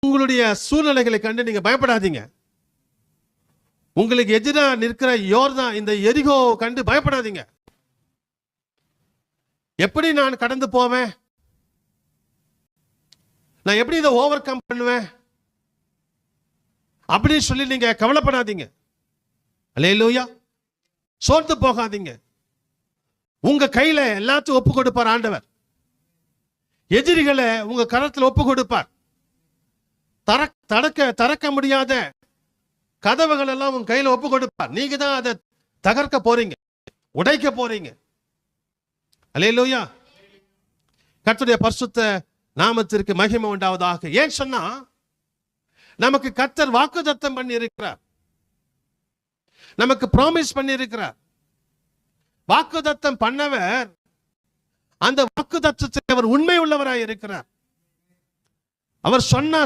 உங்களுடைய சூழ்நிலைகளை கண்டு நீங்க பயப்படாதீங்க. உங்களுக்கு எதிராக நிற்கிற யோர்தான் இந்த எரிகோ கண்டு பயப்படாதீங்க. எப்படி நான் கடந்து போவேன், நான் எப்படி இதை ஓவர் கம் பண்ணுவேன் அப்படின்னு சொல்லி நீங்க கவலைப்படாதீங்க. அல்லேலூயா. சோர்ந்து போகாதீங்க. உங்க கையில எல்லாத்தையும் ஒப்பு கொடுப்பார் ஆண்டவர். எதிரிகளை உங்க கரத்தில் ஒப்பு கொடுப்பார். தறக்க முடியாத கதவுகள் எல்லாம் உங்க கையில ஒப்பு கொடுப்பார். நீங்க தான் அதை தகர்க்க போறீங்க, உடைக்க போறீங்க. அல்லேலூயா. கர்த்தருடைய பரிசுத்த நாமத்திற்கு மகிமை உண்டாவதாக. ஏன் சொன்னா, நமக்கு கர்த்தர் வாக்குத்தத்தம் பண்ணி இருக்கிறார், நமக்கு ப்ராமிஸ் பண்ணி இருக்கிறார். வாக்குத்தத்தம் பண்ணவர் அந்த வாக்குத்தத்தத்தை அவர் உண்மை உள்ளவராய் இருக்கிறார். அவர் சொன்ன